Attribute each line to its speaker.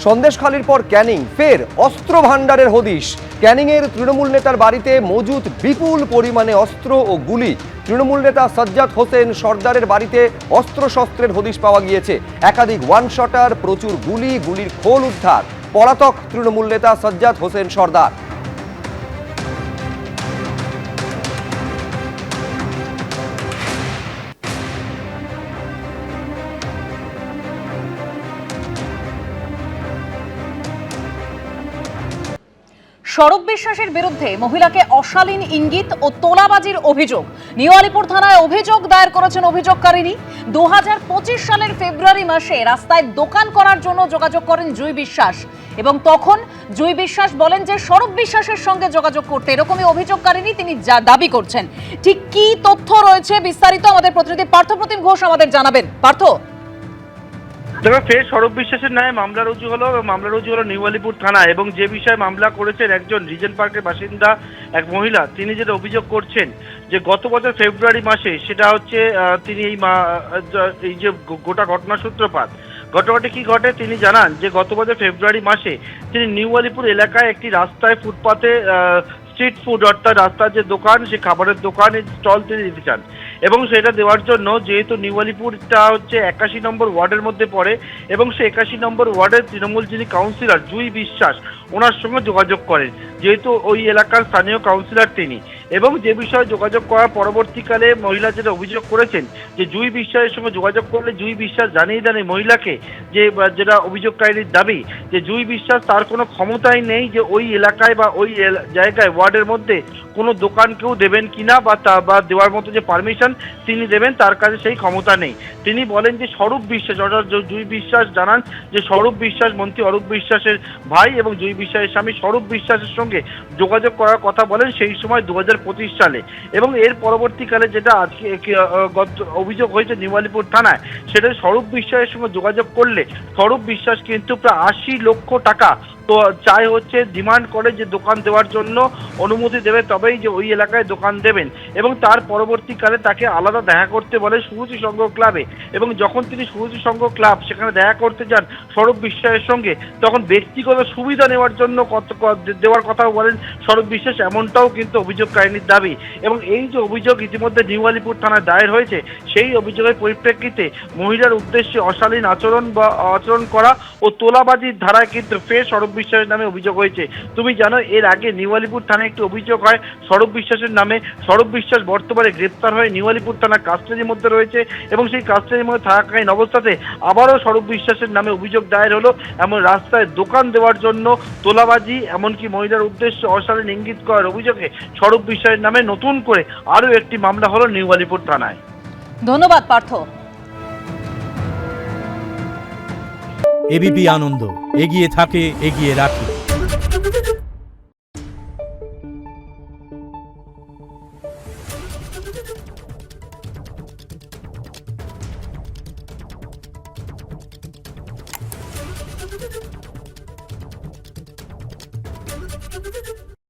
Speaker 1: সন্দেশখালির পর ক্যানিং, ফের অস্ত্র ভাণ্ডারের হদিশ। ক্যানিংয়ের তৃণমূল নেতার বাড়িতে মজুদ বিপুল পরিমাণে অস্ত্র ও গুলি। তৃণমূল নেতা সাজ্জাদ হোসেন সর্দারের বাড়িতে অস্ত্রশস্ত্রের হদিশ পাওয়া গিয়েছে। একাধিক ওয়ান শটার, প্রচুর গুলির খোল উদ্ধার। পলাতক তৃণমূল নেতা সাজ্জাদ হোসেন সর্দার।
Speaker 2: স্বরূপ বিশ্বাসের বিরুদ্ধে মহিলাকে অশালীন ইঙ্গিত ও তোলাবাজির অভিযোগ। নিউ আলিপুর থানায় অভিযোগ দায়ের করেছেন অভিযোগকারিনী। 2025 সালের ফেব্রুয়ারি মাসে রাস্তায় দোকান করার জন্য যোগাযোগ করেন জুঁই বিশ্বাস এবং তখন জুঁই বিশ্বাস বলেন যে স্বরূপ বিশ্বাসের সঙ্গে যোগাযোগ করতে, এরকমই অভিযোগকারিনী তিনি যা দাবি করছেন। ঠিক কি তথ্য রয়েছে বিস্তারিত আমাদের প্রতিনিধি পার্থপ্রতিম ঘোষ আমাদের জানাবেন। পার্থ,
Speaker 3: দেখো, ফের স্বরূপ বিশ্বাসের নামে মামলা রুজু হলো নিউ আলিপুর থানা। এবং যে বিষয়ে মামলা করেছেন একজন রিজেন্ট পার্কের বাসিন্দা এক মহিলা, তিনি যেটা অভিযোগ করছেন যে গত বছর ফেব্রুয়ারি মাসে, সেটা হচ্ছে তিনি এই যে গোটা ঘটনার সূত্রপাত, ঘটনাটি কি ঘটে তিনি জানান যে গত বছর ফেব্রুয়ারি মাসে তিনি নিউ আলিপুর এলাকায় একটি রাস্তায় ফুটপাতে স্ট্রিট ফুড, অর্থাৎ রাস্তার যে দোকান, সে খাবারের দোকানের স্টল তিনি দিতে চান। এবং সেটা দেওয়ার জন্য, যেহেতু নিউ আলিপুরটা হচ্ছে 81 নম্বর ওয়ার্ডের মধ্যে পড়ে, এবং সে 81 নম্বর ওয়ার্ডের তৃণমূল যিনি কাউন্সিলর জুঁই বিশ্বাস, ওনার সঙ্গে যোগাযোগ করেন, যেহেতু ওই এলাকার স্থানীয় কাউন্সিলর তিনি। এবং যে বিষয়ে যোগাযোগ করার পরবর্তীকালে মহিলা যেটা অভিযোগ করেছেন যে জুঁই বিশ্বাসের সঙ্গে যোগাযোগ করলে জুঁই বিশ্বাস জানিয়ে দেন মহিলাকে যে, যেটা অভিযোগকারীর দাবি, যে জুঁই বিশ্বাস তার কোনো ক্ষমতাই নেই যে ওই এলাকায় বা ওই জায়গায় ওয়ার্ডের মধ্যে কোনো দোকান কেউ দেবেন কিনা বা দেওয়ার মতো যে পারমিশন তিনি দেবেন, তার কাছে সেই ক্ষমতা নেই। তিনি বলেন যে স্বরূপ বিশ্বাস, অর্থাৎ জুঁই বিশ্বাস জানান যে স্বরূপ বিশ্বাস মন্ত্রী অরূপ বিশ্বাসের ভাই এবং জুঁই বিশ্বাসের স্বামী স্বরূপ বিশ্বাসের সঙ্গে যোগাযোগ করার কথা বলেন সেই সময় 2025 সালে। এবং এর পরবর্তীকালে যেটা আজকে অভিযোগ হয়েছে নিউ আলিপুর থানায়, সেটা স্বরূপ বিশ্বাসের সঙ্গে যোগাযোগ করলে স্বরূপ বিশ্বাস কিন্তু প্রায় 80 লক্ষ টাকা তো চাই হচ্ছে, ডিমান্ড করে যে দোকান দেওয়ার জন্য অনুমতি দেবে, তবেই যে ওই এলাকায় দোকান দেবেন। এবং তার পরবর্তীকালে তাকে আলাদা দেখা করতে বলে সুরুচি সংঘ ক্লাবে। এবং যখন তিনি সুরুচি সংঘ ক্লাব সেখানে দেখা করতে যান স্বরূপ বিশ্বাসের সঙ্গে, তখন ব্যক্তিগত সুবিধা নেওয়ার জন্য দেওয়ার কথা বলেন স্বরূপ বিশ্বাস, এমনটাও কিন্তু অভিযোগকারিনীর দাবি। এবং এই যে অভিযোগ ইতিমধ্যে নিউ আলিপুর থানায় দায়ের হয়েছে, সেই অভিযোগের পরিপ্রেক্ষিতে মহিলার উদ্দেশ্যে অশালীন আচরণ করা ও তোলাবাজির ধারায় কিন্তু ফের স্বরূপ বিশ্বাসের নামে অভিযোগ হয়েছে। তুমি জানো, এর আগে নিউ আলিপুর থানায় একটি অভিযোগ হয় স্বরূপ বিশ্বাসের নামে। স্বরূপ বিশ্বাস বর্তমানে গ্রেপ্তার হয়ে নিউ আলিপুর থানার কাস্টাডির মধ্যে রয়েছে এবং সেই কাস্টাডির মধ্যে থাকাকালীন অবস্থাতে আবারও স্বরূপ বিশ্বাসের নামে অভিযোগ দায়ের হলো। এমন রাস্তায় দোকান দেওয়ার জন্য তোলাবাজি, এমনকি মহিলার উদ্দেশ্যে অশালীন ইঙ্গিত করার অভিযোগে স্বরূপ বিশ্বাসের নামে নতুন করে আরও একটি মামলা হলো নিউ আলিপুর থানায়।
Speaker 2: ধন্যবাদ পার্থ।
Speaker 4: এবিপি আনন্দ, এগিয়ে থাকে, এগিয়ে রাখে।